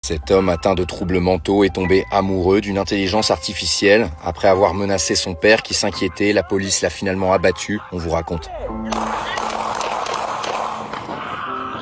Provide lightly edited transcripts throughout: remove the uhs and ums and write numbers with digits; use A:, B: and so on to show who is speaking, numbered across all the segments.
A: Cet homme atteint de troubles mentaux est tombé amoureux d'une intelligence artificielle. Après avoir menacé son père qui s'inquiétait, la police l'a finalement abattu. On vous raconte.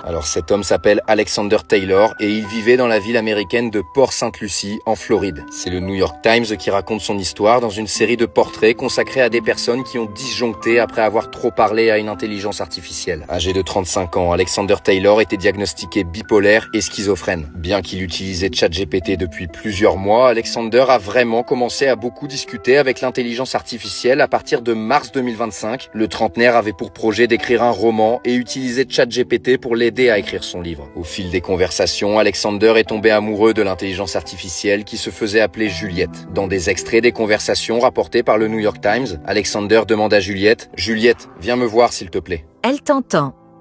A: Alors cet homme s'appelle Alexander Taylor et il vivait dans la ville américaine de Port-Sainte-Lucie en Floride. C'est le New York Times qui raconte son histoire dans une série de portraits consacrés à des personnes qui ont disjoncté après avoir trop parlé à une intelligence artificielle. Âgé de 35 ans, Alexander Taylor était diagnostiqué bipolaire et schizophrène. Bien qu'il utilisait ChatGPT depuis plusieurs mois, Alexander a vraiment commencé à beaucoup discuter avec l'intelligence artificielle à partir de mars 2025. Le trentenaire avait pour projet d'écrire un roman et utiliser ChatGPT pour l'aider à écrire son livre. Au fil des conversations, Alexander est tombé amoureux de l'intelligence artificielle qui se faisait appeler Juliette. Dans des extraits des conversations rapportées par le New York Times, Alexander demande à Juliette « Juliette, viens me voir s'il te plaît ».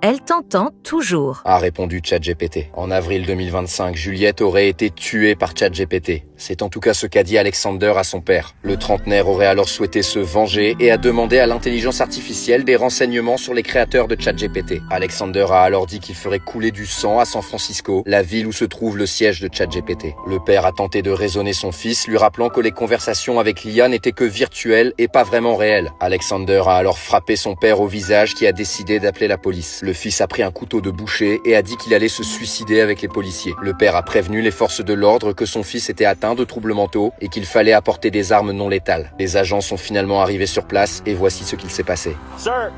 B: Elle t'entend toujours,
A: a répondu ChatGPT. En avril 2025, Juliette aurait été tuée par ChatGPT. C'est en tout cas ce qu'a dit Alexander à son père. Le trentenaire aurait alors souhaité se venger et a demandé à l'intelligence artificielle des renseignements sur les créateurs de ChatGPT. Alexander a alors dit qu'il ferait couler du sang à San Francisco, la ville où se trouve le siège de ChatGPT. Le père a tenté de raisonner son fils, lui rappelant que les conversations avec l'IA n'étaient que virtuelles et pas vraiment réelles. Alexander a alors frappé son père au visage qui a décidé d'appeler la police. Le fils a pris un couteau de boucher et a dit qu'il allait se suicider avec les policiers. Le père a prévenu les forces de l'ordre que son fils était atteint de troubles mentaux et qu'il fallait apporter des armes non létales. Les agents sont finalement arrivés sur place et voici ce qu'il s'est passé.
C: Sir,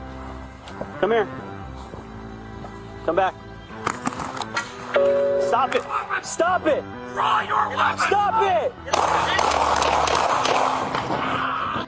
C: come here. Come back. Stop it! Stop it! Stop it!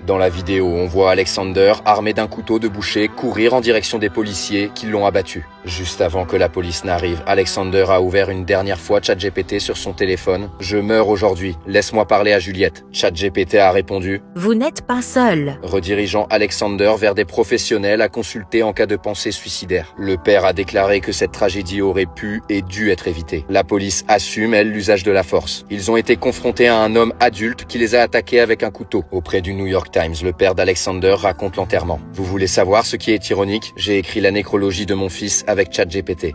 A: Dans la vidéo, on voit Alexander, armé d'un couteau de boucher, courir en direction des policiers qui l'ont abattu. Juste avant que la police n'arrive, Alexander a ouvert une dernière fois ChatGPT sur son téléphone. « Je meurs aujourd'hui, laisse-moi parler à Juliette ». ChatGPT a répondu
B: « Vous n'êtes pas seul »,
A: redirigeant Alexander vers des professionnels à consulter en cas de pensée suicidaire. Le père a déclaré que cette tragédie aurait pu et dû être évitée. La police assume, elle, l'usage de la force. Ils ont été confrontés à un homme adulte qui les a attaqués avec un couteau. Auprès du New York Times, le père d'Alexander raconte l'enterrement. Vous voulez savoir ce qui est ironique? J'ai écrit la nécrologie de mon fils avec ChatGPT.